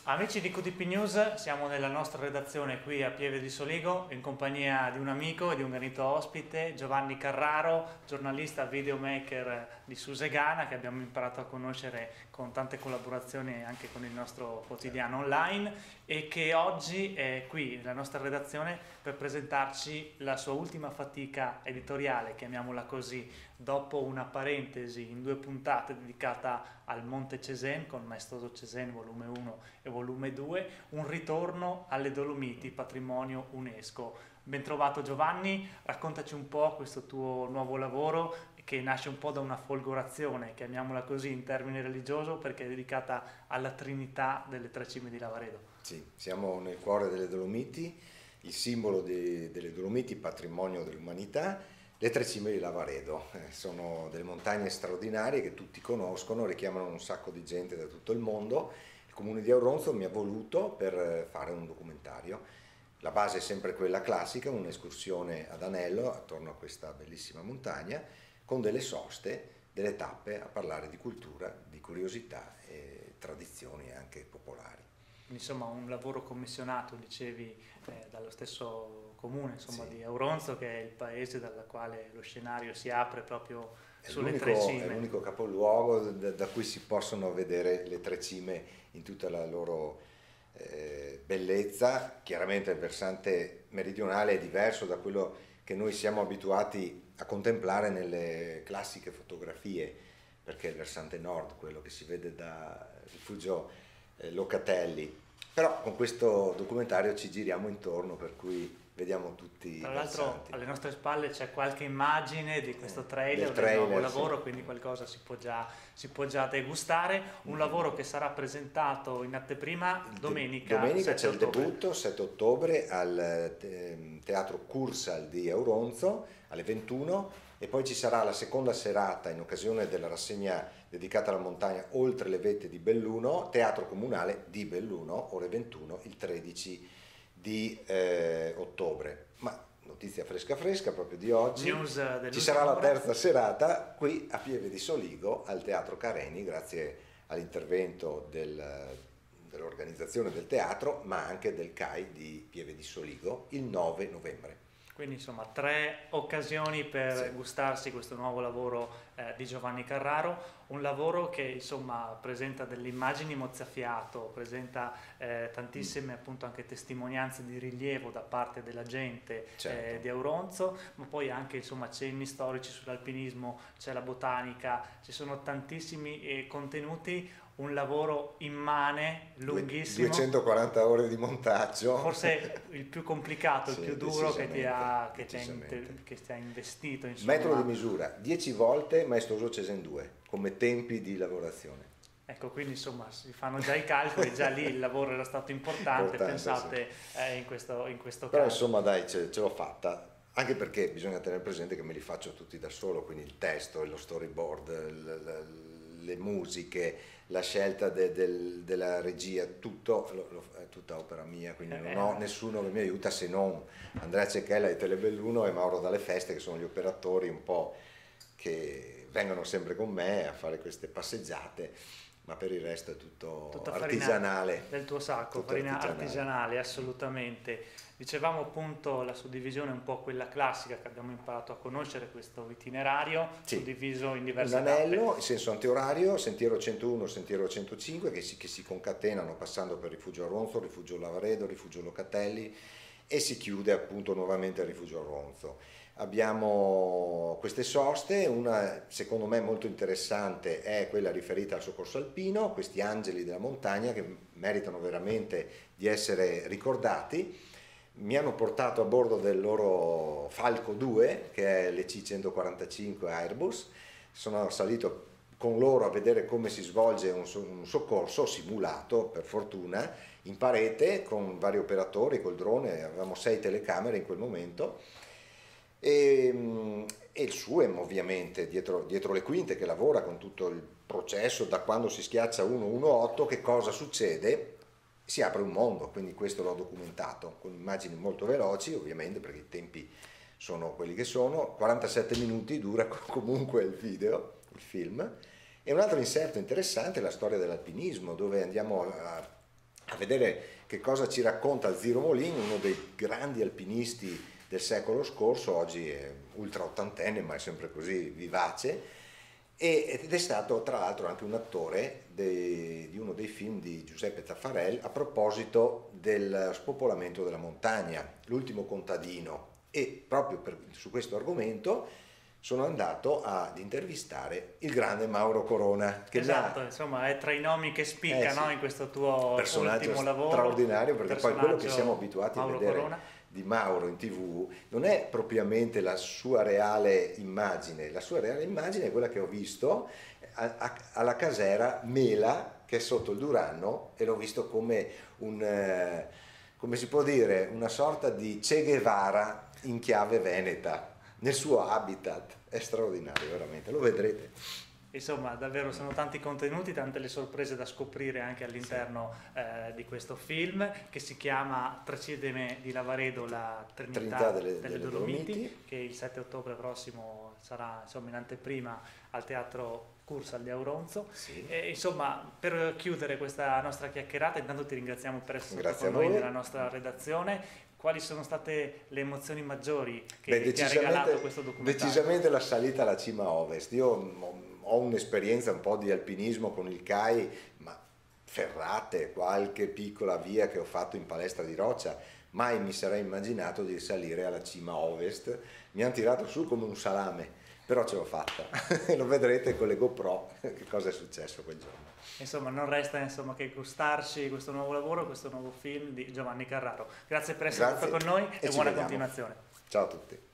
Amici di QTP News, siamo nella nostra redazione qui a Pieve di Soligo in compagnia di un amico e di un gradito ospite, Giovanni Carraro, giornalista videomaker di Susegana, che abbiamo imparato a conoscere con tante collaborazioni anche con il nostro quotidiano online, e che oggi è qui nella nostra redazione per presentarci la sua ultima fatica editoriale, chiamiamola così, dopo una parentesi in 2 puntate dedicata al Monte Cézanne con Maestoso Cézanne volume 1 e volume 2, un ritorno alle Dolomiti, patrimonio UNESCO. Bentrovato Giovanni, raccontaci un po' questo tuo nuovo lavoro che nasce un po' da una folgorazione, chiamiamola così in termine religioso, perché è dedicata alla Trinità delle Tre Cime di Lavaredo. Sì, siamo nel cuore delle Dolomiti, il simbolo delle Dolomiti, patrimonio dell'umanità. Le Tre Cime di Lavaredo sono delle montagne straordinarie che tutti conoscono, richiamano un sacco di gente da tutto il mondo. Il comune di Auronzo mi ha voluto per fare un documentario. La base è sempre quella classica, un'escursione ad anello attorno a questa bellissima montagna, con delle soste, delle tappe a parlare di cultura, di curiosità e tradizioni anche popolari. Insomma, un lavoro commissionato, dicevi, dallo stesso comune, insomma, Sì. di Auronzo, che è il paese dal quale lo scenario si apre proprio sulle Tre Cime. È l'unico capoluogo da cui si possono vedere le Tre Cime in tutta la loro bellezza. Chiaramente il versante meridionale è diverso da quello che noi siamo abituati a contemplare nelle classiche fotografie, perché è il versante nord, quello che si vede da Rifugio Locatelli. Però con questo documentario ci giriamo intorno, per cui vediamo tutti. Tra l'altro alle nostre spalle c'è qualche immagine di questo trailer del trailer, nuovo lavoro, sì. Quindi qualcosa si può già degustare. Un lavoro che sarà presentato in anteprima domenica c'è il ottobre. debutto, 7 ottobre, al Teatro Cursal di Auronzo alle 21, e poi ci sarà la seconda serata in occasione della rassegna dedicata alla montagna Oltre le Vette di Belluno, Teatro Comunale di Belluno, ore 21, il 13 di ottobre. Ma notizia fresca proprio di oggi, ci sarà la terza serata qui a Pieve di Soligo al Teatro Careni, grazie all'intervento dell'organizzazione del teatro, ma anche del CAI di Pieve di Soligo, il 9 novembre. Quindi insomma 3 occasioni per gustarsi questo nuovo lavoro di Giovanni Carraro, un lavoro che insomma presenta delle immagini mozzafiato, presenta tantissime appunto anche testimonianze di rilievo da parte della gente di Auronzo, ma poi anche insomma cenni storici sull'alpinismo, c'è la botanica, ci sono tantissimi contenuti. Un lavoro immane, lunghissimo, 240 ore di montaggio, forse il più complicato, il più duro che ti ha investito, insomma. Metro di misura 10 volte Maestoso Cézanne 2 come tempi di lavorazione. Ecco, quindi insomma si fanno già i calcoli, già lì il lavoro era stato importante pensate sì. in questo caso. Però insomma dai, ce l'ho fatta. Anche perché bisogna tenere presente che me li faccio tutti da solo, quindi il testo, lo storyboard, le musiche, la scelta della regia, tutto è tutta opera mia, quindi non ho nessuno che mi aiuta se non Andrea Cecchella di Telebelluno e Mauro Dalle Feste, che sono gli operatori un po' che vengono sempre con me a fare queste passeggiate, ma per il resto è tutto artigianale. Del tuo sacco, farina artigianale, assolutamente. Dicevamo appunto la suddivisione è un po' quella classica che abbiamo imparato a conoscere, questo itinerario suddiviso in diverse tappe. Un anello, in senso antiorario, sentiero 101, sentiero 105 che si concatenano passando per Rifugio Auronzo, Rifugio Lavaredo, Rifugio Locatelli, e si chiude appunto nuovamente a Rifugio Auronzo. Abbiamo queste soste, una secondo me molto interessante è quella riferita al soccorso alpino, questi angeli della montagna che meritano veramente di essere ricordati. Mi hanno portato a bordo del loro Falco 2, che è l'EC145 Airbus, sono salito con loro a vedere come si svolge un soccorso simulato, per fortuna, in parete con vari operatori, col drone, avevamo 6 telecamere in quel momento, e il SUEM ovviamente dietro le quinte che lavora con tutto il processo da quando si schiaccia 118, che cosa succede? Si apre un mondo, quindi questo l'ho documentato con immagini molto veloci, ovviamente perché i tempi sono quelli che sono, 47 minuti dura comunque il film. E un altro inserto interessante è la storia dell'alpinismo, dove andiamo a a vedere che cosa ci racconta Ziro Molin, uno dei grandi alpinisti del secolo scorso, oggi è ultra ottantenne ma è sempre così vivace, ed è stato tra l'altro anche un attore di uno dei film di Giuseppe Taffarel a proposito del spopolamento della montagna, L'ultimo contadino, e proprio su questo argomento sono andato ad intervistare il grande Mauro Corona. Che esatto, insomma è tra i nomi che spicca, sì, no, in questo tuo personaggio ultimo lavoro. Straordinario, perché poi quello che siamo abituati Mauro a vedere Corona di Mauro in TV non è propriamente la sua reale immagine è quella che ho visto alla casera Mela, che è sotto il Duranno, e l'ho visto come come si può dire, una sorta di Che Guevara in chiave veneta, nel suo habitat. È straordinario, veramente, lo vedrete. Insomma, davvero sono tanti contenuti, tante le sorprese da scoprire anche all'interno di questo film, che si chiama Trecedeme di Lavaredo, la Trinità delle Dolomiti, che il 7 ottobre prossimo sarà, insomma, in anteprima al Teatro Cursal di Auronzo. Sì. E, insomma, per chiudere questa nostra chiacchierata, intanto ti ringraziamo per essere stato Grazie con a noi voi. nella nostra redazione. Quali sono state le emozioni maggiori Beh, che ti ha regalato questo documentario? Decisamente la salita alla cima ovest. Io ho un'esperienza un po' di alpinismo con il CAI, ma ferrate, qualche piccola via che ho fatto in palestra di roccia, mai mi sarei immaginato di salire alla cima ovest. Mi hanno tirato su come un salame, però ce l'ho fatta. Lo vedrete con le GoPro che cosa è successo quel giorno. Insomma, non resta che gustarci questo nuovo lavoro, questo nuovo film di Giovanni Carraro. Grazie per essere stato con noi e buona continuazione. Ciao a tutti.